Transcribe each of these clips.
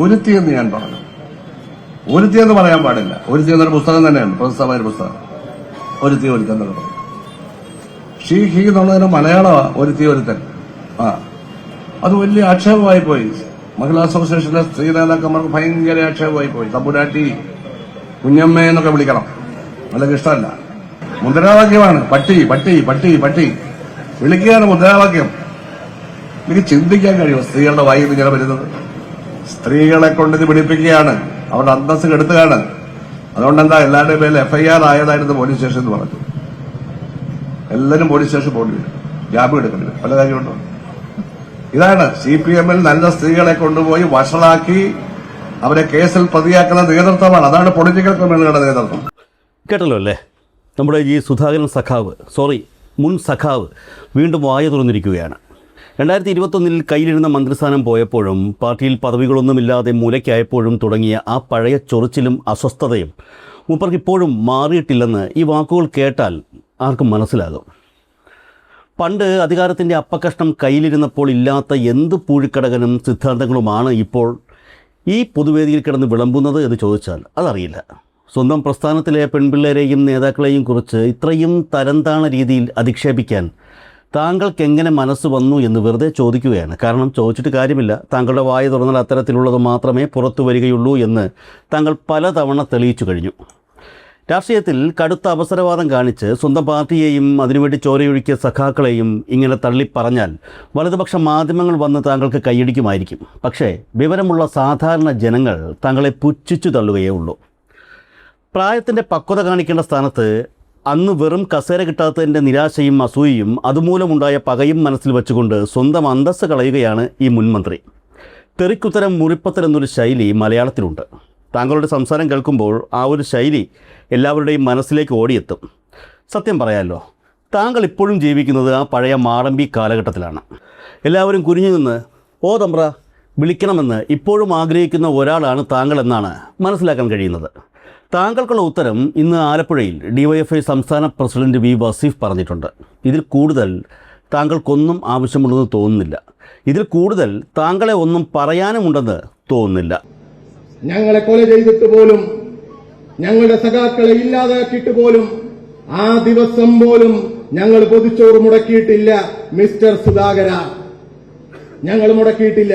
ഒരുത്തിയെന്ന് ഞാൻ പറഞ്ഞു. ഒരുത്തിയെന്ന് പറയാൻ പാടില്ല. ഒരുത്തി എന്നൊരു പുസ്തകം തന്നെയാണ്, പ്രശസ്തമായ പുസ്തകം. ഒരുത്തി എന്നൊക്കെ പറയും. ഷീ ഹി എന്നുള്ളതിന് മലയാളമാണ് ഒരുത്തി ഒരുത്തൻ. അത് വലിയ ആക്ഷേപമായി പോയി. മഹിളാ അസോസിയേഷനിലെ സ്ത്രീ നേതാക്കന്മാർക്ക് ഭയങ്കര ആക്ഷേപമായി പോയി. തമ്പുരാട്ടി, കുഞ്ഞമ്മ എന്നൊക്കെ വിളിക്കണം, വളരെ ഇഷ്ടമല്ല. മുദ്രാവാക്യമാണ് പട്ടി പട്ടി പട്ടി പട്ടി വിളിക്കുകയാണ് മുദ്രാവാക്യം. എനിക്ക് ചിന്തിക്കാൻ കഴിയും സ്ത്രീകളുടെ വായിൽ ഇങ്ങനെ വരുന്നത്. സ്ത്രീകളെ കൊണ്ട് ഇത് പിടിപ്പിക്കുകയാണ്, അവരുടെ അന്തസ്സ് കെടുത്തുകയാണ്. അതുകൊണ്ടെന്താ എല്ലാവരുടെയും പേരിൽ FIR ആയതായിരുന്നു പോലീസ് സ്റ്റേഷൻ എന്ന് പറഞ്ഞു. എല്ലാവരും പോലീസ് സ്റ്റേഷൻ പോകേണ്ടി വരും, ജാമ്യം എടുക്കേണ്ടി വരും, പല കാര്യമുണ്ടോ. ഇതാണ് CPM-ൽ നല്ല സ്ത്രീകളെ കൊണ്ടുപോയി വഷളാക്കി അവരെ കേസിൽ പ്രതിയാക്കുന്ന നേതൃത്വമാണ്. അതാണ് പൊളിറ്റിക്കൽ ക്രിമിനലുകളുടെ നേതൃത്വം. കേട്ടല്ലോ അല്ലേ, നമ്മുടെ ഈ സുധാകരൻ സഖാവ്, മുൻ സഖാവ് വീണ്ടും വായ തുറന്നിരിക്കുകയാണ്. 2021 കയ്യിലിരുന്ന മന്ത്രിസ്ഥാനം പോയപ്പോഴും പാർട്ടിയിൽ പദവികളൊന്നുമില്ലാതെ മൂലയ്ക്കായപ്പോഴും തുടങ്ങിയ ആ പഴയ ചൊറിച്ചിലും അസ്വസ്ഥതയും മൂപ്പർക്ക് ഇപ്പോഴും മാറിയിട്ടില്ലെന്ന് ഈ വാക്കുകൾ കേട്ടാൽ ആർക്കും മനസ്സിലാകും. പണ്ട് അധികാരത്തിൻ്റെ അപ്പക്കഷ്ണം കയ്യിലിരുന്നപ്പോൾ ഇല്ലാത്ത എന്ത് പൂഴിക്കടകനും സിദ്ധാന്തങ്ങളുമാണ് ഇപ്പോൾ ഈ പൊതുവേദിയിൽ കിടന്ന് വിളമ്പുന്നത് എന്ന് ചോദിച്ചാൽ അതറിയില്ല. സ്വന്തം പ്രസ്ഥാനത്തിലെ പെൺപിള്ളേരെയും നേതാക്കളെയും കുറിച്ച് ഇത്രയും തരംതാണ രീതിയിൽ അധിക്ഷേപിക്കാൻ താങ്കൾക്ക് എങ്ങനെ മനസ്സ് വന്നു എന്ന് വെറുതെ ചോദിക്കുകയാണ്. കാരണം ചോദിച്ചിട്ട് കാര്യമില്ല, താങ്കളുടെ വായ തുറന്നാൽ അത്തരത്തിലുള്ളത് മാത്രമേ പുറത്തു വരികയുള്ളൂ എന്ന് താങ്കൾ പലതവണ തെളിയിച്ചു കഴിഞ്ഞു. രാഷ്ട്രീയത്തിൽ കടുത്ത അവസരവാദം കാണിച്ച് സ്വന്തം പാർട്ടിയെയും അതിനുവേണ്ടി ചോരയൊഴുക്കിയ സഖാക്കളെയും ഇങ്ങനെ തള്ളിപ്പറഞ്ഞാൽ വലതുപക്ഷ മാധ്യമങ്ങൾ വന്ന് താങ്കൾക്ക് കൈയടിക്കുമായിരിക്കും. പക്ഷേ വിവരമുള്ള സാധാരണ ജനങ്ങൾ താങ്കളെ പുച്ഛിച്ചു തള്ളുകയേ ഉള്ളൂ. പ്രായത്തിൻ്റെ പക്വത കാണിക്കേണ്ട സ്ഥാനത്ത് അന്ന് വെറും കസേര കിട്ടാത്തതിൻ്റെ നിരാശയും അസൂയയും അതുമൂലമുണ്ടായ പകയും മനസ്സിൽ വെച്ചുകൊണ്ട് സ്വന്തം അന്തസ്സ് കളയുകയാണ് ഈ മുൻമന്ത്രി. തെറിക്കുത്തരം മുറിപ്പത്തരെന്നൊരു ശൈലി മലയാളത്തിലുണ്ട്. താങ്കളുടെ സംസാരം കേൾക്കുമ്പോൾ ആ ഒരു ശൈലി എല്ലാവരുടെയും മനസ്സിലേക്ക് ഓടിയെത്തും. സത്യം പറയാമല്ലോ, താങ്കൾ ഇപ്പോഴും ജീവിക്കുന്നത് ആ പഴയ മാടമ്പി കാലഘട്ടത്തിലാണ്. എല്ലാവരും കുനിഞ്ഞു നിന്ന് ഓ തമ്പ്ര വിളിക്കണമെന്ന് ഇപ്പോഴും ആഗ്രഹിക്കുന്ന ഒരാളാണ് താങ്കൾ എന്നാണ് മനസ്സിലാക്കാൻ കഴിയുന്നത്. താങ്കൾക്കുള്ള ഉത്തരം ഇന്ന് ആലപ്പുഴയിൽ DYFI സംസ്ഥാന പ്രസിഡന്റ് V വസീഫ് പറഞ്ഞിട്ടുണ്ട്. ഇതിൽ കൂടുതൽ താങ്കൾക്കൊന്നും ആവശ്യമുണ്ടെന്ന് തോന്നുന്നില്ല. ഇതിൽ കൂടുതൽ താങ്കളെ ഒന്നും പറയാനുമുണ്ടെന്ന് തോന്നുന്നില്ല. ഞങ്ങളെ കൊല ചെയ്തിട്ട് പോലും, ഞങ്ങളുടെ സഖാക്കളെ ഇല്ലാതാക്കിയിട്ട് പോലും, ആ ദിവസം പോലും ഞങ്ങൾ പൊതിച്ചോറ് മുടക്കിയിട്ടില്ല മിസ്റ്റർ സുധാകര. ഞങ്ങൾ മുടക്കിയിട്ടില്ല.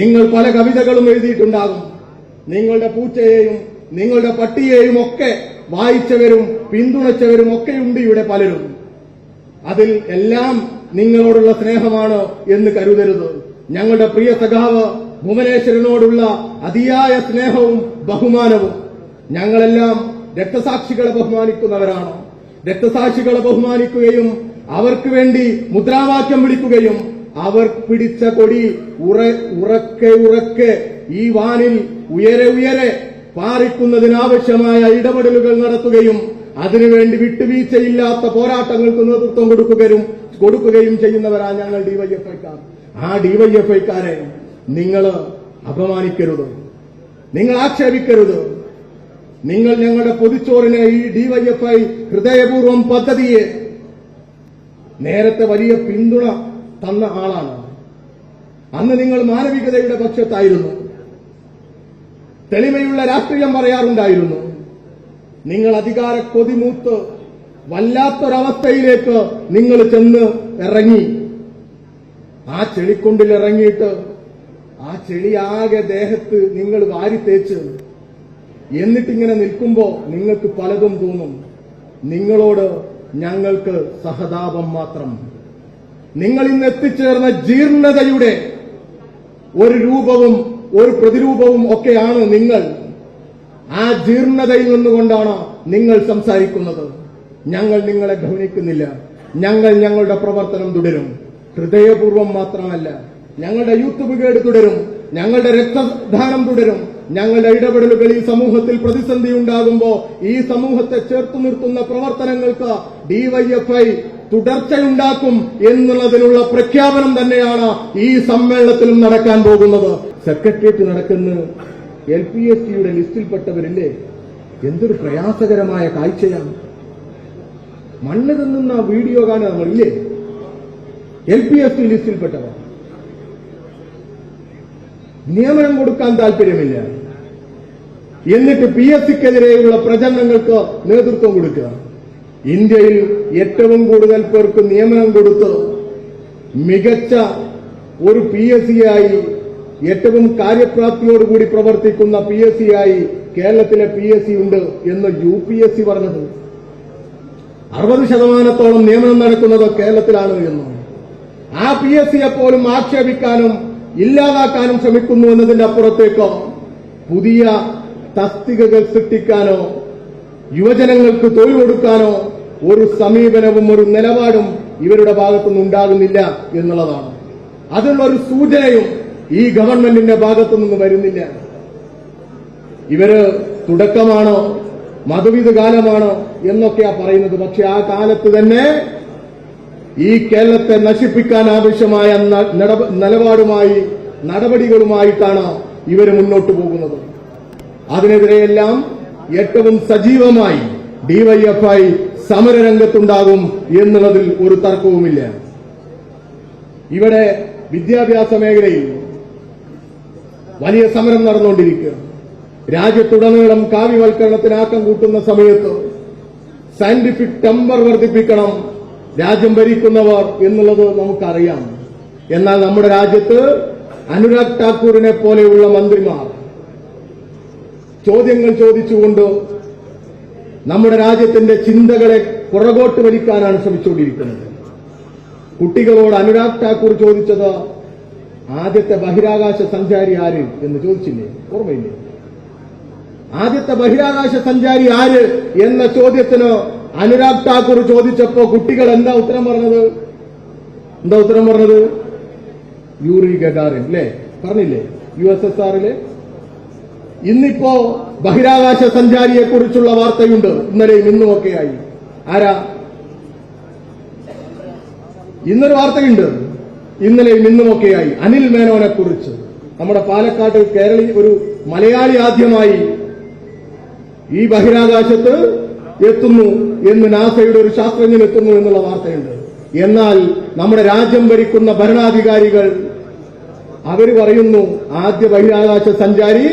നിങ്ങൾ പല കവിതകളും എഴുതിയിട്ടുണ്ടാകും. നിങ്ങളുടെ പൂച്ചയെയും നിങ്ങളുടെ പട്ടിയെയും ഒക്കെ വായിച്ചവരും പിന്തുണച്ചവരും ഒക്കെയുണ്ട് ഇവിടെ പലരും. അതിൽ എല്ലാം നിങ്ങളോടുള്ള സ്നേഹമാണ് എന്ന് കരുതരുത്. ഞങ്ങളുടെ പ്രിയ സഖാവ് ഭുവനേശ്വരനോടുള്ള അതിയായ സ്നേഹവും ബഹുമാനവും. ഞങ്ങളെല്ലാം രക്തസാക്ഷികളെ ബഹുമാനിക്കുന്നവരാണ്. രക്തസാക്ഷികളെ ബഹുമാനിക്കുകയും അവർക്ക് വേണ്ടി മുദ്രാവാക്യം വിളിക്കുകയും അവർ പിടിച്ച കൊടി ഉറക്കെ ഉറക്കെ ഈ വാനിൽ ഉയരെ ഉയരെ പാറിക്കുന്നതിനാവശ്യമായ ഇടപെടലുകൾ നടത്തുകയും അതിനുവേണ്ടി വിട്ടുവീഴ്ചയില്ലാത്ത പോരാട്ടങ്ങൾക്ക് നേതൃത്വം കൊടുക്കുകയും ചെയ്യുന്നവരാണ് ഞങ്ങൾ DYFIക്കാർ. ആ DYFIക്കാരെ നിങ്ങൾ അപമാനിക്കരുത്, നിങ്ങൾ ആക്ഷേപിക്കരുത്. നിങ്ങൾ ഞങ്ങളുടെ പൊതിച്ചോറിനെ ഈ DYFI ഹൃദയപൂർവ്വം പദ്ധതിയെ നേരത്തെ വലിയ പിന്തുണ തന്ന ആളാണ്. അന്ന് നിങ്ങൾ മാനവികതയുടെ പക്ഷത്തായിരുന്നു, തെളിമയുള്ള രാഷ്ട്രീയം പറയാറുണ്ടായിരുന്നു. നിങ്ങൾ അധികാര കൊതിമൂത്ത് വല്ലാത്തൊരവസ്ഥയിലേക്ക് നിങ്ങൾ ചെന്ന് ഇറങ്ങി. ആ ചെളിക്കൊണ്ടിൽ ഇറങ്ങിയിട്ട് ആ ചെളിയാകെ ദേഹത്ത് നിങ്ങൾ വാരിത്തേച്ച് എന്നിട്ടിങ്ങനെ നിൽക്കുമ്പോ നിങ്ങൾക്ക് പലതും തോന്നും. നിങ്ങളോട് ഞങ്ങൾക്ക് സഹതാപം മാത്രം. നിങ്ങൾ ഇന്ന് എത്തിച്ചേർന്ന ജീർണതയുടെ ഒരു രൂപവും ഒരു പ്രതിരൂപവും ഒക്കെയാണ് നിങ്ങൾ. ആ ജീർണതയിൽ നിന്നുകൊണ്ടാണ് നിങ്ങൾ സംസാരിക്കുന്നത്. ഞങ്ങൾ നിങ്ങളെ ഗൗനിക്കുന്നില്ല. ഞങ്ങൾ ഞങ്ങളുടെ പ്രവർത്തനം തുടരും. ഹൃദയപൂർവ്വം മാത്രമല്ല, ഞങ്ങളുടെ യൂത്ത് ബ്രിഗേഡ് തുടരും, ഞങ്ങളുടെ രക്തദാനം തുടരും. ഞങ്ങളുടെ ഇടപെടലുകൾ ഈ സമൂഹത്തിൽ പ്രതിസന്ധി ഉണ്ടാകുമ്പോൾ ഈ സമൂഹത്തെ ചേർത്തു നിർത്തുന്ന പ്രവർത്തനങ്ങൾക്ക് DYFI തുടർച്ചയുണ്ടാക്കും എന്നുള്ളതിനുള്ള പ്രഖ്യാപനം തന്നെയാണ് ഈ സമ്മേളനത്തിലും നടക്കാൻ പോകുന്നത്. സെക്രട്ടേറിയറ്റ് നടക്കുന്ന LPSTയുടെ ലിസ്റ്റിൽപ്പെട്ടവരില്ലേ, എന്തൊരു പ്രയാസകരമായ കാഴ്ചയാണ്. മണ്ണ് തിന്നുന്ന വീഡിയോ കാണുക നമ്മളില്ലേ, LPST ലിസ്റ്റിൽപ്പെട്ടവർ. നിയമനം കൊടുക്കാൻ താല്പര്യമില്ല. എന്നിട്ട് PSCക്കെതിരെയുള്ള പ്രചരണങ്ങൾക്ക് നേതൃത്വം കൊടുക്കുക. ഇന്ത്യയിൽ ഏറ്റവും കൂടുതൽ പേർക്ക് നിയമനം കൊടുത്ത് മികച്ച ഒരു PSCയായി, ഏറ്റവും കാര്യപ്രാപ്തിയോടുകൂടി പ്രവർത്തിക്കുന്ന PSCയായി കേരളത്തിലെ PSC ഉണ്ട് എന്ന് UPSC പറഞ്ഞത്. 60% നിയമനം നടക്കുന്നത് കേരളത്തിലാണ് എന്നും ആ PSCയെ പോലും ആക്ഷേപിക്കാനും ഇല്ലാതാക്കാനും ശ്രമിക്കുന്നു എന്നതിന്റെ അപ്പുറത്തേക്ക് പുതിയ തസ്തികകൾ സൃഷ്ടിക്കാനോ യുവജനങ്ങൾക്ക് തൊഴിൽ കൊടുക്കാനോ ഒരു സമീപനവും ഒരു നിലപാടും ഇവരുടെ ഭാഗത്തുനിന്ന് ഉണ്ടാകുന്നില്ല എന്നുള്ളതാണ്. അതിനുള്ള ഒരു സൂചനയും ഈ ഗവൺമെന്റിന്റെ ഭാഗത്തുനിന്ന് വരുന്നില്ല. ഇവര് തുടക്കമാണോ മധുവിധ കാലമാണോ എന്നൊക്കെയാ പറയുന്നത്. പക്ഷെ ആ കാലത്ത് തന്നെ ഈ കേരളത്തെ നശിപ്പിക്കാൻ ആവശ്യമായ നിലപാടുമായി നടപടികളുമായിട്ടാണ് ഇവര് മുന്നോട്ടു പോകുന്നത്. അതിനെതിരെയെല്ലാം ഏറ്റവും സജീവമായി DYFI സമരരംഗത്തുണ്ടാകും എന്നുള്ളതിൽ ഒരു തർക്കവുമില്ല. ഇവിടെ വിദ്യാഭ്യാസ മേഖലയിൽ വലിയ സമരം നടന്നുകൊണ്ടിരിക്കുക. രാജ്യത്തുടനീളം കാവ്യവൽക്കരണത്തിന് ആക്കം കൂട്ടുന്ന സമയത്ത് സയന്റിഫിക് ടെമ്പർ വർദ്ധിപ്പിക്കണം രാജ്യം ഭരിക്കുന്നവർ എന്നുള്ളത് നമുക്കറിയാം. എന്നാൽ നമ്മുടെ രാജ്യത്ത് അനുരാഗ് ഠാക്കൂറിനെ പോലെയുള്ള മന്ത്രിമാർ ചോദ്യങ്ങൾ ചോദിച്ചുകൊണ്ട് നമ്മുടെ രാജ്യത്തിന്റെ ചിന്തകളെ പുറകോട്ട് വലിക്കാനാണ് ശ്രമിച്ചുകൊണ്ടിരിക്കുന്നത്. കുട്ടികളോട് അനുരാഗ് ഠാക്കൂർ ചോദിച്ചത് ആദ്യത്തെ ബഹിരാകാശ സഞ്ചാരി ആര് എന്ന് ചോദിച്ചില്ലേ? ഓർമ്മയില്ലേ? ആദ്യത്തെ ബഹിരാകാശ സഞ്ചാരി ആര് എന്ന ചോദ്യത്തിന് അനുരാഗ് ഠാക്കൂർ ചോദിച്ചപ്പോ കുട്ടികൾ എന്താ ഉത്തരം പറഞ്ഞത്? യൂറി ഗഗാറിൻ അല്ലേ? പറഞ്ഞില്ലേ? USSRലെ. ഇന്നിപ്പോ ബഹിരാകാശ സഞ്ചാരിയെ കുറിച്ചുള്ള വാർത്തയുണ്ട്. ഇന്നലെയും ഇന്നുമൊക്കെയായി. ആരാ? ഇന്നൊരു വാർത്തയുണ്ട്. ഇന്നലെയും ഇന്നുമൊക്കെയായി അനിൽ മേനോനെ കുറിച്ച്. നമ്മുടെ പാലക്കാട് ഒരു മലയാളി ആദ്യമായി ഈ ബഹിരാകാശത്ത് എത്തുന്നു എന്ന് നാസയുടെ ഒരു ശാസ്ത്രജ്ഞൻ എത്തുന്നു എന്നുള്ള വാർത്തയുണ്ട്. എന്നാൽ നമ്മുടെ രാജ്യം ഭരിക്കുന്ന ഭരണാധികാരികൾ അവര് പറയുന്നു ആദ്യ ബഹിരാകാശ സഞ്ചാരി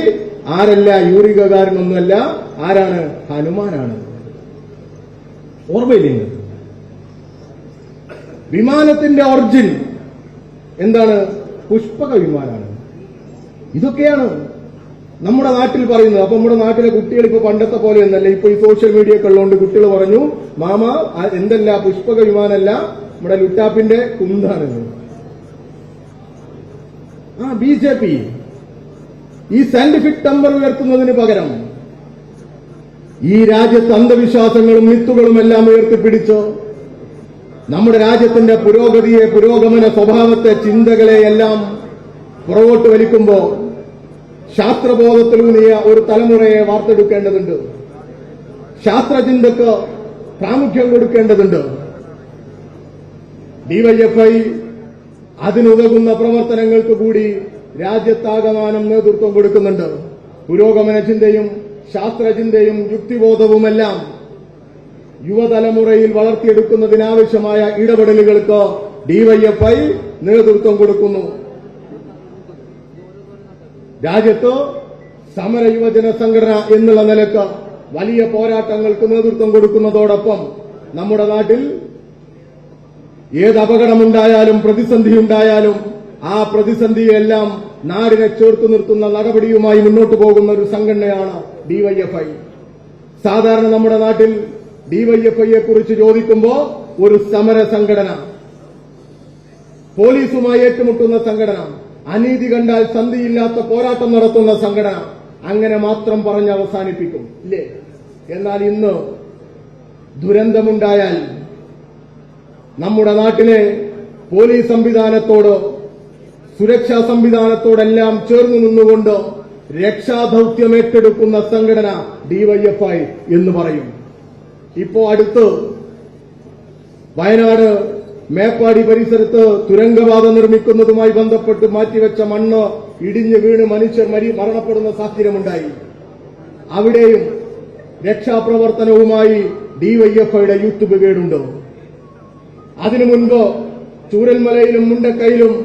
ആരല്ല, യൂറി ഗഗാറിനൊന്നുമല്ല. ആരാണ്? ഹനുമാനാണ്. ഓർമ്മയില്ലേ? വിമാനത്തിന്റെ ഒറിജിൻ എന്താണ്? പുഷ്പക വിമാനാണ്. ഇതൊക്കെയാണ് നമ്മുടെ നാട്ടിൽ പറയുന്നത്. അപ്പൊ നമ്മുടെ നാട്ടിലെ കുട്ടികൾ ഇപ്പൊ പണ്ടത്തെ പോലെ ഒന്നല്ല. ഇപ്പൊ ഈ സോഷ്യൽ മീഡിയ ഒക്കെ ഉള്ളതുകൊണ്ട് കുട്ടികൾ പറഞ്ഞു, മാമ എന്തല്ല പുഷ്പക വിമാനല്ല, നമ്മുടെ ലുട്ടാപ്പിന്റെ കുന്താണ്. BJP ഈ സയന്റിഫിക് ടെമ്പർ ഉയർത്തുന്നതിന് പകരം ഈ രാജ്യത്ത് അന്ധവിശ്വാസങ്ങളും മിത്തുകളും എല്ലാം ഉയർത്തിപ്പിടിച്ച് നമ്മുടെ രാജ്യത്തിന്റെ പുരോഗതിയെ, പുരോഗമന സ്വഭാവത്തെ, ചിന്തകളെ എല്ലാം പുറകോട്ട് വലിക്കുമ്പോൾ ശാസ്ത്രബോധത്തിലൂന്നിയ ഒരു തലമുറയെ വാർത്തെടുക്കേണ്ടതുണ്ട്. ശാസ്ത്രചിന്തക്ക് പ്രാമുഖ്യം കൊടുക്കേണ്ടതുണ്ട്. DYFI അതിനുതകുന്ന പ്രവർത്തനങ്ങൾക്ക് കൂടി രാജ്യത്താകമാനം നേതൃത്വം കൊടുക്കുന്നുണ്ട്. പുരോഗമന ചിന്തയും ശാസ്ത്രചിന്തയും യുക്തിബോധവുമെല്ലാം യുവതലമുറയിൽ വളർത്തിയെടുക്കുന്നതിനാവശ്യമായ ഇടപെടലുകൾക്ക് DYFI നേതൃത്വം കൊടുക്കുന്നു. രാജ്യത്ത് സമര യുവജന സംഘടന എന്നുള്ള നിലക്ക് വലിയ പോരാട്ടങ്ങൾക്ക് നേതൃത്വം കൊടുക്കുന്നതോടൊപ്പം നമ്മുടെ നാട്ടിൽ ഏത് അപകടമുണ്ടായാലും പ്രതിസന്ധിയുണ്ടായാലും ആ പ്രതിസന്ധിയെല്ലാം നാടിനെ ചേർത്തു നിർത്തുന്ന നടപടിയുമായി മുന്നോട്ടു പോകുന്ന ഒരു സംഘടനയാണ് DYFI. സാധാരണ നമ്മുടെ നാട്ടിൽ DYFIയെ കുറിച്ച് ചോദിക്കുമ്പോൾ ഒരു സമര സംഘടന, പോലീസുമായി ഏറ്റുമുട്ടുന്ന സംഘടന, അനീതി കണ്ടാൽ സന്ധിയില്ലാത്ത പോരാട്ടം നടത്തുന്ന സംഘടന, അങ്ങനെ മാത്രം പറഞ്ഞ് അവസാനിപ്പിക്കും ഇല്ലേ? എന്നാൽ ഇന്ന് ദുരന്തമുണ്ടായാൽ നമ്മുടെ നാട്ടിലെ പോലീസ് സംവിധാനത്തോട്, സുരക്ഷാ സംവിധാനത്തോടെല്ലാം ചേർന്ന് നിന്നുകൊണ്ട് രക്ഷാദൌത്യം ഏറ്റെടുക്കുന്ന സംഘടന DYFI എന്ന് പറയും. ഇപ്പോ അടുത്ത് വയനാട് മേപ്പാടി പരിസരത്ത് തുരങ്കപാത നിർമ്മിക്കുന്നതുമായി ബന്ധപ്പെട്ട് മാറ്റിവെച്ച മണ്ണ് ഇടിഞ്ഞു വീണ് മനുഷ്യർ മരണപ്പെടുന്ന സാഹചര്യമുണ്ടായി. അവിടെയും രക്ഷാപ്രവർത്തനവുമായി DYFIയുടെ യൂത്ത് ബ്രിഗേഡുണ്ട്. അതിനു മുൻപ് ചൂരൽമലയിലും മുണ്ടക്കയിലും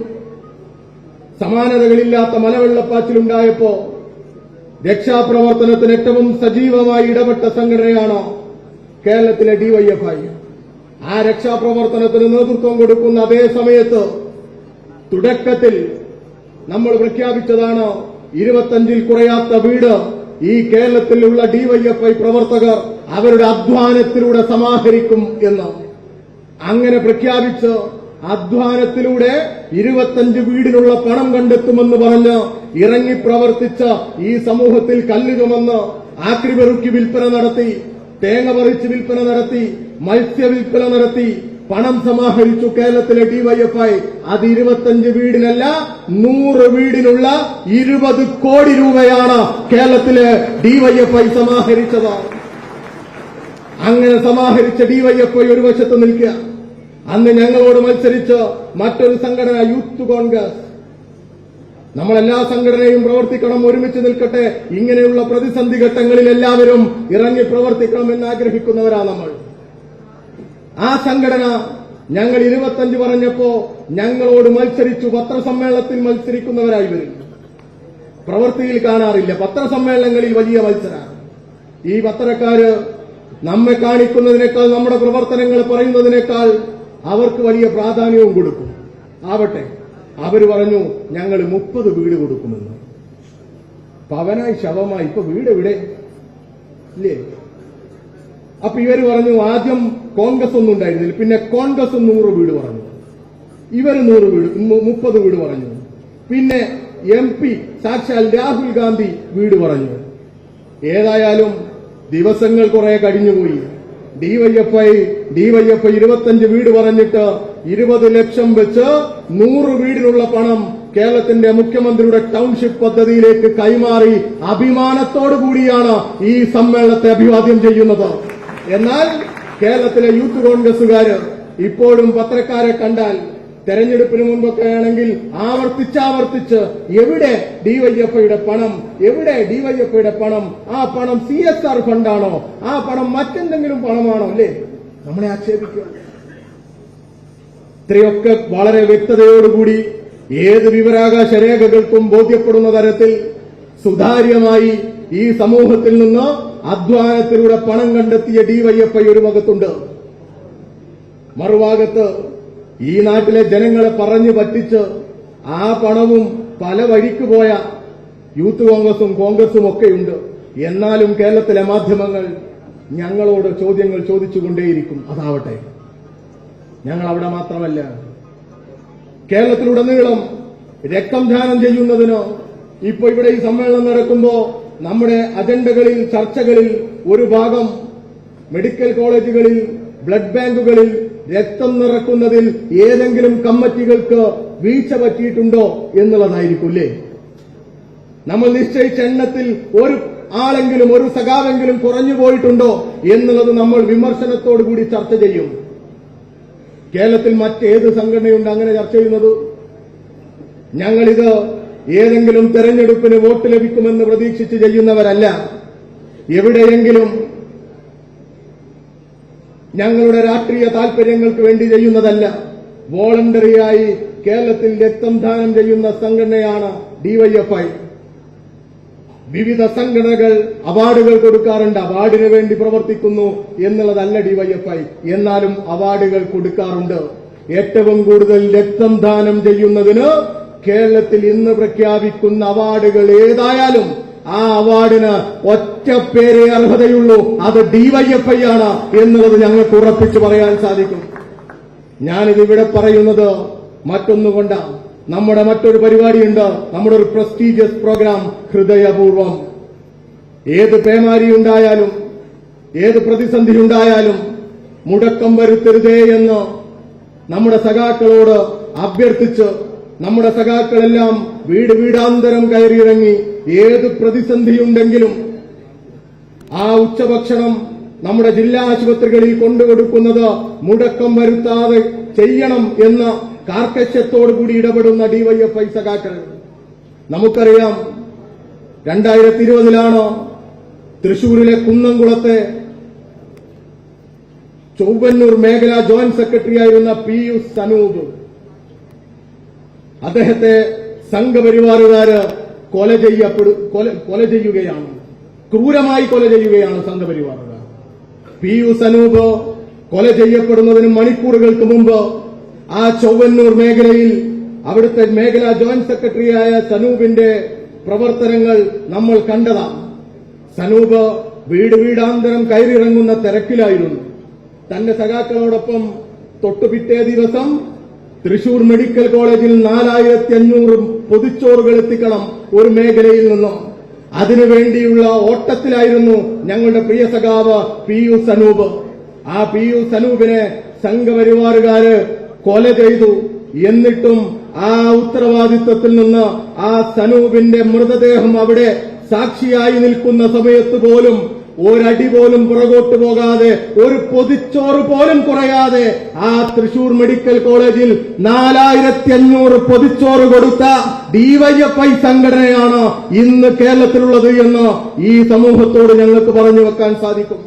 സമാനതകളില്ലാത്ത മലവെള്ളപ്പാച്ചിലുണ്ടായപ്പോ രക്ഷാപ്രവർത്തനത്തിന് ഏറ്റവും സജീവമായി ഇടപെട്ട സംഘടനയാണ് കേരളത്തിലെ ഡിവൈഎഫ്ഐ. ആ രക്ഷാപ്രവർത്തനത്തിന് നേതൃത്വം കൊടുക്കുന്ന അതേ സമയത്ത് തുടക്കത്തിൽ നമ്മൾ പ്രഖ്യാപിച്ചതാണ് 25ൽ കുറയാത്ത വീട് ഈ കേരളത്തിലുള്ള ഡിവൈഎഫ്ഐ പ്രവർത്തകർ അവരുടെ അധ്വാനത്തിലൂടെ സമാഹരിക്കും എന്ന്. അങ്ങനെ പ്രഖ്യാപിച്ച് അധ്വാനത്തിലൂടെ 25 വീടിനുള്ള പണം കണ്ടെത്തുമെന്ന് പറഞ്ഞ് ഇറങ്ങി പ്രവർത്തിച്ച ഈ സമൂഹത്തിൽ കല്ല് ചുമന്ന് ആക്രി പെറുക്കി വിൽപ്പന നടത്തി, തേങ്ങ പറിച്ച് വിൽപ്പന നടത്തി, മത്സ്യ വിൽപ്പന നടത്തി പണം സമാഹരിച്ചു കേരളത്തിലെ ഡിവൈഎഫ്ഐ. അത് 25 വീടിനല്ല 100 വീടിനുള്ള 20 കോടി രൂപയാണ് കേരളത്തിലെ ഡിവൈഎഫ്ഐ സമാഹരിച്ചത്. അങ്ങനെ സമാഹരിച്ച ഡിവൈഎഫ്ഐ ഒരു വശത്ത് നിൽക്കുക. അന്ന് ഞങ്ങളോട് മത്സരിച്ച് മറ്റൊരു സംഘടന യൂത്ത് കോൺഗ്രസ്. നമ്മളെല്ലാ സംഘടനയും പ്രവർത്തിക്കണം, ഒരുമിച്ച് നിൽക്കട്ടെ, ഇങ്ങനെയുള്ള പ്രതിസന്ധി ഘട്ടങ്ങളിൽ എല്ലാവരും ഇറങ്ങി പ്രവർത്തിക്കണമെന്ന് ആഗ്രഹിക്കുന്നവരാണ് നമ്മൾ. ആ സംഘടന ഞങ്ങൾ 25 പറഞ്ഞപ്പോ ഞങ്ങളോട് മത്സരിച്ചു. പത്രസമ്മേളനത്തിൽ മത്സരിക്കുന്നവരായി വരും, പ്രവൃത്തിയിൽ കാണാറില്ല. പത്രസമ്മേളനങ്ങളിൽ വലിയ മത്സരമാണ്. ഈ പത്രക്കാര് നമ്മെ കാണിക്കുന്നതിനേക്കാൾ, നമ്മുടെ പ്രവർത്തനങ്ങൾ പറയുന്നതിനേക്കാൾ അവർക്ക് വലിയ പ്രാധാന്യവും കൊടുക്കും. ആവട്ടെ, അവര് പറഞ്ഞു ഞങ്ങൾ 30 വീട് കൊടുക്കുമെന്ന്. പവനായി ശവമായി ഇപ്പൊ വീട് എവിടെ ഇല്ലേ? അപ്പൊ ഇവര് പറഞ്ഞു ആദ്യം കോൺഗ്രസ് ഒന്നും ഉണ്ടായിരുന്നില്ല, പിന്നെ കോൺഗ്രസ് 100 വീട് പറഞ്ഞു, ഇവര് 100 വീട് 30 വീട് പറഞ്ഞു, പിന്നെ MP സാക്ഷാൽ രാഹുൽ ഗാന്ധി വീട് പറഞ്ഞു. ഏതായാലും ദിവസങ്ങൾ കുറെ കഴിഞ്ഞുപോയി. ഡിവൈഎഫ്ഐ 25 വീട് പറഞ്ഞിട്ട് 20 ലക്ഷം വെച്ച് 100 വീടിനുള്ള പണം കേരളത്തിന്റെ മുഖ്യമന്ത്രിയുടെ ടൌൺഷിപ്പ് പദ്ധതിയിലേക്ക് കൈമാറി അഭിമാനത്തോടു കൂടിയാണ് ഈ സമ്മേളനത്തെ അഭിവാദ്യം ചെയ്യുന്നത്. എന്നാൽ കേരളത്തിലെ യൂത്ത് കോൺഗ്രസുകാര് ഇപ്പോഴും പത്രക്കാരെ കണ്ടാൽ, തെരഞ്ഞെടുപ്പിന് മുമ്പൊക്കെ ആണെങ്കിൽ ആവർത്തിച്ചാവർത്തിച്ച് എവിടെ ഡിവൈഎഫ്ഐയുടെ പണം, എവിടെ ഡിവൈഎഫ്ഐയുടെ പണം, ആ പണം CSR ഫണ്ടാണോ, ആ പണം മറ്റെന്തെങ്കിലും പണമാണോ അല്ലേ നമ്മളെ ആക്ഷേപിക്കുക. ഇത്രയൊക്കെ വളരെ വ്യക്തതയോടുകൂടി ഏത് വിവരാകാശ രേഖകൾക്കും ബോധ്യപ്പെടുന്ന തരത്തിൽ സുതാര്യമായി ഈ സമൂഹത്തിൽ നിന്ന് അധ്വാനത്തിലൂടെ പണം കണ്ടെത്തിയ ഡിവൈഎഫ്ഐ ഒരു ഭാഗത്തുണ്ട്. മറുഭാഗത്ത് ഈ നാട്ടിലെ ജനങ്ങളെ പറഞ്ഞു പറ്റിച്ച് ആ പണവും പല വഴിക്ക് പോയ യൂത്ത് കോൺഗ്രസും ഒക്കെയുണ്ട്. എന്നാലും കേരളത്തിലെ മാധ്യമങ്ങൾ ഞങ്ങളോട് ചോദ്യങ്ങൾ ചോദിച്ചുകൊണ്ടേയിരിക്കും. അതാവട്ടെ, ഞങ്ങൾ അവിടെ മാത്രമല്ല, കേരളത്തിലുടനീളം രക്തം ദാനം ചെയ്യുന്നതിന് ഇപ്പൊ ഇവിടെ ഈ സമ്മേളനം നടക്കുമ്പോ നമ്മുടെ അജണ്ടകളിൽ, ചർച്ചകളിൽ ഒരു ഭാഗം മെഡിക്കൽ കോളേജുകളിൽ, ബ്ലഡ് ബാങ്കുകളിൽ രക്തം നിറക്കുന്നതിൽ ഏതെങ്കിലും കമ്മിറ്റികൾക്ക് വീഴ്ച പറ്റിയിട്ടുണ്ടോ എന്നുള്ളതായിരിക്കും അല്ലേ? നമ്മൾ നിശ്ചയിച്ച എണ്ണത്തിൽ ഒരു ആളെങ്കിലും, ഒരു സഖാവെങ്കിലും കുറഞ്ഞു പോയിട്ടുണ്ടോ എന്നുള്ളത് നമ്മൾ വിമർശനത്തോടുകൂടി ചർച്ച ചെയ്യും. കേരളത്തിൽ മറ്റേത് സംഘടനയുണ്ട് അങ്ങനെ ചർച്ച ചെയ്യുന്നത്? ഞങ്ങളിത് ഏതെങ്കിലും തെരഞ്ഞെടുപ്പിന് വോട്ട് ലഭിക്കുമെന്ന് പ്രതീക്ഷിച്ച് ചെയ്യുന്നവരല്ല. എവിടെയെങ്കിലും ഞങ്ങളുടെ രാഷ്ട്രീയ താൽപര്യങ്ങൾക്ക് വേണ്ടി ചെയ്യുന്നതല്ല. വോളണ്ടറിയായി കേരളത്തിൽ രക്തം ദാനം ചെയ്യുന്ന സംഘടനയാണ് ഡിവൈഎഫ്ഐ. വിവിധ സംഘടനകൾ അവാർഡുകൾ കൊടുക്കാറുണ്ട്, അവാർഡിന് വേണ്ടി പ്രവർത്തിക്കുന്നു എന്നുള്ളതല്ല ഡിവൈഎഫ്ഐ. എന്നാലും അവാർഡുകൾ കൊടുക്കാറുണ്ട്. ഏറ്റവും കൂടുതൽ രക്തം ദാനം ചെയ്യുന്നതിന് കേരളത്തിൽ ഇന്ന് പ്രഖ്യാപിക്കുന്ന അവാർഡുകൾ ഏതായാലും ആ അവാർഡിന് ഒറ്റ പേരേ അർഹതയുള്ളൂ, അത് ഡിവൈഎഫ്ഐ ആണ് എന്നുള്ളത് ഞങ്ങൾക്ക് ഉറപ്പിച്ചു പറയാൻ സാധിക്കും. ഞാനിതിവിടെ പറയുന്നത് മറ്റൊന്നുകൊണ്ടാണ്. നമ്മുടെ മറ്റൊരു പരിപാടിയുണ്ട്, നമ്മുടെ ഒരു പ്രസ്റ്റീജിയസ് പ്രോഗ്രാം ഹൃദയപൂർവം. ഏത് പേമാരി ഉണ്ടായാലും, ഏത് പ്രതിസന്ധി ഉണ്ടായാലും മുടക്കം വരുത്തരുതേ എന്ന് നമ്മുടെ സഖാക്കളോട് അഭ്യർത്ഥിച്ച് നമ്മുടെ സഖാക്കളെല്ലാം വീട് വീടാന്തരം കയറിയിറങ്ങി ഏത് പ്രതിസന്ധിയുണ്ടെങ്കിലും ആ ഉച്ചഭക്ഷണം നമ്മുടെ ജില്ലാ ആശുപത്രികളിൽ കൊണ്ടുകൊടുക്കുന്നത് മുടക്കം വരുത്താതെ ചെയ്യണം എന്ന കാർക്കശ്യത്തോടുകൂടി ഇടപെടുന്ന ഡിവൈഎഫ്ഐ സഖാക്കൾ. നമുക്കറിയാം 2020 തൃശൂരിലെ കുന്നംകുളത്തെ ചൊവ്വന്നൂർ മേഖലാ ജോയിന്റ് സെക്രട്ടറിയായിരുന്ന PU സനൂപ് അദ്ദേഹത്തെ സംഘപരിവാറുകാര് കൊല ചെയ്യുകയാണ്, ക്രൂരമായി കൊല ചെയ്യുകയാണ് സംഘപരിവാറുകാർ. PU സനൂപ് കൊല ചെയ്യപ്പെടുന്നതിന് മണിക്കൂറുകൾക്ക് മുമ്പ് ആ ചൊവ്വന്നൂർ മേഖലയിൽ അവിടുത്തെ മേഖലാ ജോയിന്റ് സെക്രട്ടറിയായ സനൂപിന്റെ പ്രവർത്തനങ്ങൾ നമ്മൾ കണ്ടതാണ്. സനൂപ് വീടാന്തരം കയറിയിറങ്ങുന്ന തിരക്കിലായിരുന്നു. തന്റെ സഖാക്കളോടൊപ്പം തൊട്ടുപിറ്റേ ദിവസം തൃശൂർ മെഡിക്കൽ കോളേജിൽ 4500 പൊതിച്ചോറുകൾ എത്തിക്കണം ഒരു മേഖലയിൽ നിന്നും. അതിനുവേണ്ടിയുള്ള ഓട്ടത്തിലായിരുന്നു ഞങ്ങളുടെ പ്രിയ സഖാവ് PU സനൂപ്. ആ PU സനൂപിനെ സംഘപരിവാറുകാര് കൊല ചെയ്തു. എന്നിട്ടും ആ ഉത്തരവാദിത്വത്തിൽ നിന്ന് ആ സനൂപിന്റെ മൃതദേഹം അവിടെ സാക്ഷിയായി നിൽക്കുന്ന സമയത്ത് പോലും ഒരടി പോലും പുറകോട്ട് പോകാതെ, ഒരു പൊതിച്ചോറ് പോലും കുറയാതെ ആ തൃശൂർ മെഡിക്കൽ കോളേജിൽ 4500 പൊതിച്ചോറ് കൊടുത്ത DYFI സംഘടനയാണ് ഇന്ന് കേരളത്തിലുള്ളത് എന്ന് ഈ സമൂഹത്തോട് ഞങ്ങൾക്ക് പറഞ്ഞു വെക്കാൻ സാധിക്കും.